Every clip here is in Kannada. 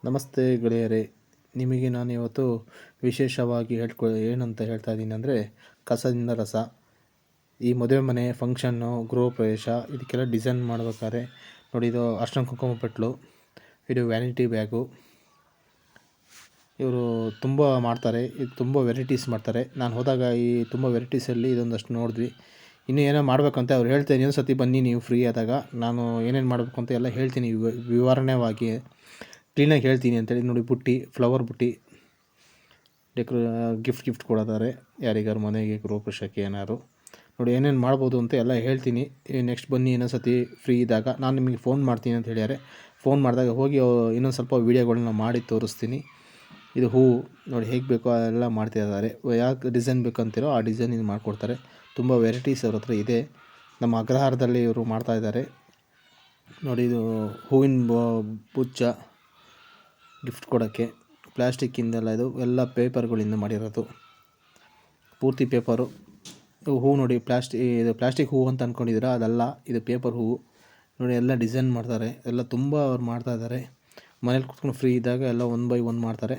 ನಮಸ್ತೆ ಗೆಳೆಯರೇ, ನಿಮಗೆ ನಾನು ಇವತ್ತು ವಿಶೇಷವಾಗಿ ಏನಂತ ಹೇಳ್ತಾ ಇದ್ದೀನಿ ಅಂದರೆ ಕಸದಿಂದ ರಸ. ಈ ಮದುವೆ ಮನೆ ಫಂಕ್ಷನ್ನು, ಗೃಹ ಪ್ರವೇಶ ಇದಕ್ಕೆಲ್ಲ ಡಿಸೈನ್ ಮಾಡ್ಬೇಕಾದ್ರೆ ನೋಡಿ, ಇದು ಅರ್ಶಿನ ಕುಂಕುಮ ಪೆಟ್ಲು, ಇದು ವ್ಯಾನಿಟಿ ಬ್ಯಾಗು. ಇವರು ತುಂಬ ಮಾಡ್ತಾರೆ, ಇದು ತುಂಬ ವೆರೈಟೀಸ್ ಮಾಡ್ತಾರೆ. ನಾನು ಹೋದಾಗ ಈ ತುಂಬ ವೆರೈಟೀಸಲ್ಲಿ ಇದೊಂದಷ್ಟು ನೋಡಿದ್ವಿ. ಇನ್ನೂ ಏನೋ ಮಾಡಬೇಕಂತ ಅವ್ರು ಹೇಳ್ತೀನಿ. ಇನ್ನೊಂದು ಸತಿ ಬನ್ನಿ ನೀವು ಫ್ರೀ ಆದಾಗ, ನಾನು ಏನೇನು ಮಾಡಬೇಕು ಅಂತ ಎಲ್ಲ ಹೇಳ್ತೀನಿ ವಿವರಣೆವಾಗಿ ಕ್ಲೀನಾಗಿ ಹೇಳ್ತೀನಿ ಅಂತೇಳಿ. ನೋಡಿ, ಬುಟ್ಟಿ, ಫ್ಲವರ್ ಬುಟ್ಟಿ, ಗಿಫ್ಟ್ ಕೊಡೋದಾರೆ ಯಾರಿಗಾರು ಮನೆಗೆ ಗೃಹಪ್ರವೇಶಕ್ಕೆ ಏನಾದ್ರು ನೋಡಿ ಏನೇನು ಮಾಡ್ಬೋದು ಅಂತ ಎಲ್ಲ ಹೇಳ್ತೀನಿ. ನೆಕ್ಸ್ಟ್ ಬನ್ನಿ ಇನ್ನೊಂದು ಸತಿ ಫ್ರೀ ಇದ್ದಾಗ. ನಾನು ನಿಮಗೆ ಫೋನ್ ಮಾಡ್ತೀನಿ ಅಂತ ಹೇಳಿದ್ದಾರೆ. ಫೋನ್ ಮಾಡಿದಾಗ ಹೋಗಿ ಇನ್ನೊಂದು ಸ್ವಲ್ಪ ವೀಡಿಯೋಗಳನ್ನ ಮಾಡಿ ತೋರಿಸ್ತೀನಿ. ಇದು ಹೂವು ನೋಡಿ ಹೇಗೆ ಬೇಕೋ ಎಲ್ಲ ಮಾಡ್ತಿದ್ದಾರೆ. ಯಾಕೆ ಡಿಸೈನ್ ಬೇಕಂತಿರೋ ಆ ಡಿಸೈನ್ ಇದು ಮಾಡಿಕೊಡ್ತಾರೆ. ತುಂಬ ವೆರೈಟೀಸ್ ಅವ್ರ ಹತ್ರ ಇದೆ. ನಮ್ಮ ಅಗ್ರಹಾರದಲ್ಲಿ ಇವರು ಮಾಡ್ತಾಯಿದ್ದಾರೆ ನೋಡಿ. ಇದು ಹೂವಿನ ಬುಚ್ಚ ಗಿಫ್ಟ್ ಕೊಡೋಕ್ಕೆ, ಪ್ಲ್ಯಾಸ್ಟಿಕ್ಕಿಂದೆಲ್ಲ ಇದು ಎಲ್ಲ ಪೇಪರ್ಗಳಿಂದ ಮಾಡಿರೋದು, ಪೂರ್ತಿ ಪೇಪರು. ಹೂವು ನೋಡಿ, ಇದು ಪ್ಲ್ಯಾಸ್ಟಿಕ್ ಹೂವು ಅಂತ ಅಂದ್ಕೊಂಡಿದ್ದೀರಾ, ಅದಲ್ಲ, ಇದು ಪೇಪರ್ ಹೂವು ನೋಡಿ. ಎಲ್ಲ ಡಿಸೈನ್ ಮಾಡ್ತಾರೆ, ಎಲ್ಲ ತುಂಬ ಅವ್ರು ಮಾಡ್ತಾಯಿದ್ದಾರೆ. ಮನೇಲಿ ಕುತ್ಕೊಂಡು ಫ್ರೀ ಇದ್ದಾಗ ಎಲ್ಲ 1 by 1 ಮಾಡ್ತಾರೆ.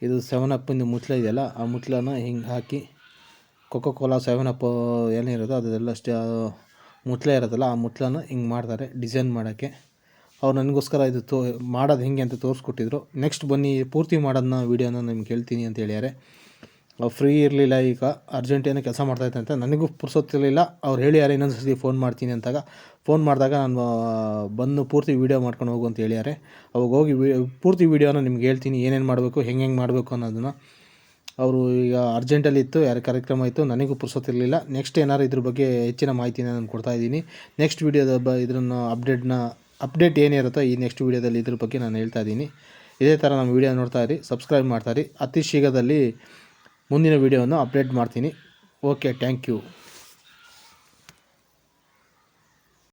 ಇದು 7up ಮುಚ್ಚಳ ಇದೆಯಲ್ಲ, ಆ ಮುಚ್ಚಳನ ಹಿಂಗೆ ಹಾಕಿ ಕೊಕೋ ಕೋಲಾ 7up ಏನಿರೋದು ಅದೆಲ್ಲ ಮುಚ್ಚಳ ಇರೋದಲ್ಲ, ಆ ಮುಚ್ಚಳನ ಹಿಂಗೆ ಮಾಡ್ತಾರೆ ಡಿಸೈನ್ ಮಾಡೋಕ್ಕೆ. ಅವ್ರು ನನಗೋಸ್ಕರ ಇದು ಮಾಡೋದು ಹೇಗೆ ಅಂತ ತೋರಿಸ್ಕೊಟ್ಟಿದ್ರು. ನೆಕ್ಸ್ಟ್ ಬನ್ನಿ ಪೂರ್ತಿ ಮಾಡೋದನ್ನ ವೀಡಿಯೋನ ನಿಮ್ಗೆ ಹೇಳ್ತೀನಿ ಅಂತ ಹೇಳಿದ್ದಾರೆ. ಅವ್ರು ಫ್ರೀ ಇರಲಿಲ್ಲ, ಈಗ ಅರ್ಜೆಂಟೇನೋ ಕೆಲಸ ಮಾಡ್ತಾಯಿದ್ದೆ ಅಂತ, ನನಗೂ ಪುರ್ಸೊತ್ತಿರಲಿಲ್ಲ. ಅವ್ರು ಹೇಳಿದ್ದಾರೆ ಇನ್ನೊಂದು ಸರ್ತಿ ಫೋನ್ ಮಾಡ್ತೀನಿ ಅಂತಾಗ. ಫೋನ್ ಮಾಡಿದಾಗ ನಾನು ಬಂದು ಪೂರ್ತಿ ವೀಡಿಯೋ ಮಾಡ್ಕೊಂಡು ಹೋಗು ಅಂತ ಹೇಳಿದ್ದಾರೆ. ಅವಾಗ ಹೋಗಿ ಪೂರ್ತಿ ವೀಡಿಯೋನ ನಿಮ್ಗೆ ಹೇಳ್ತೀನಿ, ಏನೇನು ಮಾಡಬೇಕು, ಹೆಂಗೆ ಮಾಡಬೇಕು ಅನ್ನೋದನ್ನು. ಅವರು ಈಗ ಅರ್ಜೆಂಟಲ್ಲಿ ಇತ್ತು, ಯಾರ ಕಾರ್ಯಕ್ರಮ ಇತ್ತು, ನನಗೂ ಪುರ್ಸೊತ್ತಿರಲಿಲ್ಲ. ನೆಕ್ಸ್ಟ್ ಏನಾದ್ರು ಇದ್ರ ಬಗ್ಗೆ ಹೆಚ್ಚಿನ ಮಾಹಿತಿನ ನಾನು ಕೊಡ್ತಾಯಿದ್ದೀನಿ. ನೆಕ್ಸ್ಟ್ ವೀಡಿಯೋದ ಇದನ್ನು ಅಪ್ಡೇಟ್ ಏನಿರುತ್ತೋ ಈ ನೆಕ್ಸ್ಟ್ ವೀಡಿಯೋದಲ್ಲಿ ಇದ್ರ ಬಗ್ಗೆ ನಾನು ಹೇಳ್ತಾ ಇದ್ದೀನಿ. ಇದೇ ಥರ ನಮ್ಮ ವೀಡಿಯೋ ನೋಡ್ತಾ ಇರಿ, ಸಬ್ಸ್ಕ್ರೈಬ್ ಮಾಡ್ತಾ ಇರಿ. ಅತಿ ಶೀಘ್ರದಲ್ಲಿ ಮುಂದಿನ ವೀಡಿಯೋವನ್ನು ಅಪ್ಡೇಟ್ ಮಾಡ್ತೀನಿ. Okay, thank you.